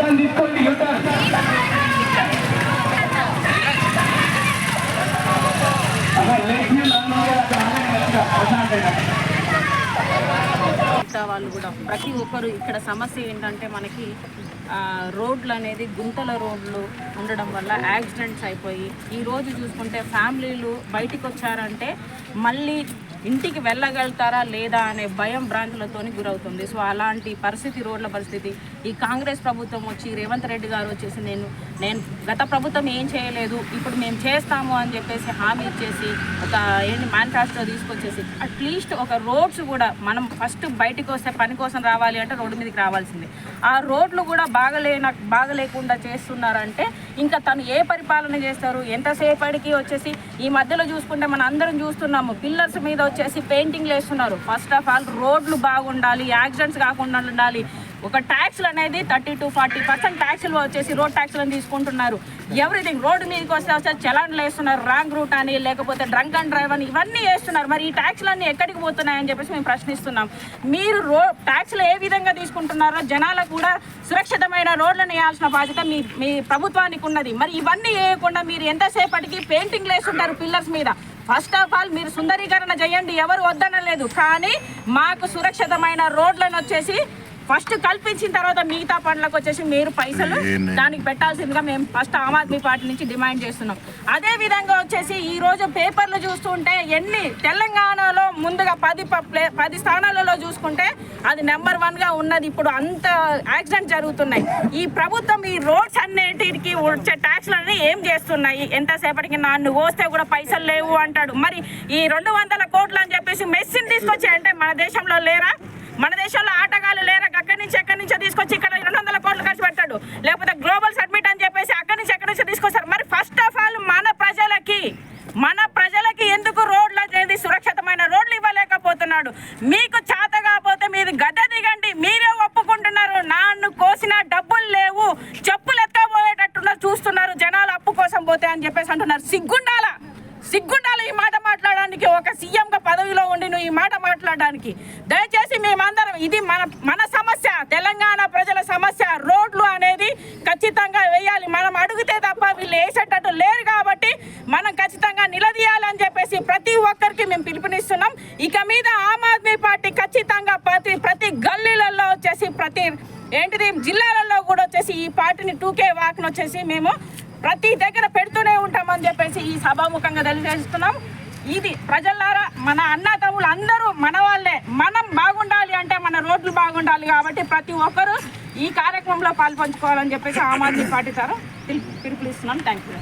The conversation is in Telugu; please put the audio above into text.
టర్న్ తీసుకోండి, యూ టర్న్. వాళ్ళు కూడా ప్రతి ఒక్కరు ఇక్కడ సమస్య ఏంటంటే మనకి రోడ్లు అనేది గుంతల రోడ్లు ఉండడం వల్ల యాక్సిడెంట్స్ అయిపోయి ఈరోజు చూసుకుంటే ఫ్యామిలీలు బయటికి వచ్చారంటే మళ్ళీ ఇంటికి వెళ్ళగలుగుతారా లేదా అనే భయం భ్రాంతులతోని గురవుతుంది. సో అలాంటి పరిస్థితి, రోడ్ల పరిస్థితి ఈ కాంగ్రెస్ ప్రభుత్వం వచ్చి రేవంత్ రెడ్డి గారు వచ్చేసి నేను గత ప్రభుత్వం ఏం చేయలేదు, ఇప్పుడు మేము చేస్తాము అని చెప్పేసి హామీ ఇచ్చేసి ఒక మేనిఫెస్టో తీసుకొచ్చేసి అట్లీస్ట్ ఒక రోడ్స్ కూడా మనం ఫస్ట్ బయటికి వస్తే పని కోసం రావాలి అంటే రోడ్డు మీదకి రావాల్సింది. ఆ రోడ్లు కూడా బాగలేకుండా చేస్తున్నారంటే ఇంకా తను ఏ పరిపాలన చేస్తారు? ఎంతసేపటికి వచ్చేసి ఈ మధ్యలో చూసుకుంటే మనం అందరం చూస్తున్నాము, పిల్లర్స్ మీద వచ్చేసి పెయింటింగ్లు వేస్తున్నారు. ఫస్ట్ ఆఫ్ ఆల్ రోడ్లు బాగుండాలి, యాక్సిడెంట్స్ కాకుండా ఉండాలి. ఒక ట్యాక్స్లు అనేది 30 to 40% ట్యాక్సులు వచ్చేసి రోడ్ ట్యాక్స్లను తీసుకుంటున్నారు. ఎవ్రీథింగ్ రోడ్డు మీదకి వస్తే చలాన్లు వేస్తున్నారు, రాంగ్ రూట్ అని, లేకపోతే డ్రంక్ అండ్ డ్రైవ్ అని, ఇవన్నీ వేస్తున్నారు. మరి ఈ ట్యాక్స్లన్నీ ఎక్కడికి పోతున్నాయని చెప్పేసి మేము ప్రశ్నిస్తున్నాం. మీరు ట్యాక్స్లు ఏ విధంగా తీసుకుంటున్నారో జనాలకు కూడా సురక్షితమైన రోడ్లను వేయాల్సిన బాధ్యత మీ ప్రభుత్వానికి ఉన్నది. మరి ఇవన్నీ వేయకుండా మీరు ఎంతసేపటికి పెయింటింగ్లు వేస్తుంటారు పిల్లర్స్ మీద. ఫస్ట్ ఆఫ్ ఆల్ మీరు సుందరీకరణ చేయండి, ఎవరు వద్దనలేదు, కానీ మాకు సురక్షితమైన రోడ్లను వచ్చేసి ఫస్ట్ కల్పించిన తర్వాత మిగతా పనులకు వచ్చేసి మీరు పైసలు దానికి పెట్టాల్సిందిగా మేము ఫస్ట్ ఆమ్ ఆద్మీ పార్టీ నుంచి డిమాండ్ చేస్తున్నాం. అదే విధంగా వచ్చేసి ఈ రోజు పేపర్లు చూస్తుంటే ఎన్ని తెలంగాణలో ముందుగా 10 స్థానాలలో చూసుకుంటే అది నెంబర్ 1గా ఉన్నది. ఇప్పుడు అంత యాక్సిడెంట్ జరుగుతున్నాయి. ఈ ప్రభుత్వం ఈ రోడ్స్ అన్నిటికి వచ్చే ట్యాక్స్లని ఏం చేస్తున్నాయి? ఎంతసేపటికి నన్ను వస్తే కూడా పైసలు లేవు అంటాడు. మరి ఈ 200 కోట్లు అని చెప్పేసి మెస్సిని తీసుకొచ్చి అంటే మన దేశంలో లేరా? మన దేశంలో ఆటగాళ్ళు లేరా? ఎక్కడి నుంచో తీసుకొచ్చి ఇక్కడ 200 కోట్లు ఖర్చు పెట్టాడు. లేకపోతే గ్లోబల్ సబ్మిట్ అని చెప్పేసి ఎక్కడి నుంచో తీసుకొస్తారు. మరి ఫస్ట్ ఆఫ్ ఆల్ మన ప్రజలకి ఎందుకు రోడ్లు అనేది సురక్షితమైన రోడ్లు ఇవ్వలేకపోతున్నాడు? మీకు చేత కాకపోతే మీది గడ్డ దిగండి. మీరే ఒప్పుకుంటున్నారు నన్ను కోసిన డబ్బులు లేవు, చెప్పులు ఎత్తకపోయేటట్టున్నారు, చూస్తున్నారు జనాలు అప్పు కోసం పోతే అని చెప్పేసి అంటున్నారు. సిగ్గుండాలి ఈ మాట మాట్లాడడానికి. ఒక సీఎంగా పదవిలో ఉండి నువ్వు ఈ మాట మాట్లాడడానికి. దయచేసి మేమందరం ఇది మన సమస్య, తెలంగాణ ప్రజల సమస్య. రోడ్లు అనేది ఖచ్చితంగా వేయాలి. మనం అడిగితే తప్ప వీళ్ళు వేసేటట్టు లేరు కాబట్టి మనం ఖచ్చితంగా నిలదీయాలని చెప్పేసి ప్రతి ఒక్కరికి మేము పిలుపునిస్తున్నాం. ఇక మీద ఆమ్ ఆద్మీ పార్టీ ఖచ్చితంగా ప్రతి గల్లీలలో వచ్చేసి ప్రతి జిల్లాలలో కూడా వచ్చేసి ఈ పార్టీని 2K వాక్ను వచ్చేసి మేము ప్రతి దగ్గర పెడుతూనే ఉంటామని చెప్పేసి ఈ సభాముఖంగా తెలియజేస్తున్నాం. ఇది ప్రజలారా, మన అన్న తమ్ముళ్ళు అందరూ మన వాళ్ళే. మనం బాగుండాలి అంటే మన రోడ్లు బాగుండాలి కాబట్టి ప్రతి ఒక్కరూ ఈ కార్యక్రమంలో పాల్పంచుకోవాలని చెప్పేసి ఆమ్ ఆద్మీ పార్టీ తరఫున పిలుపునిస్తున్నాం. Thank you.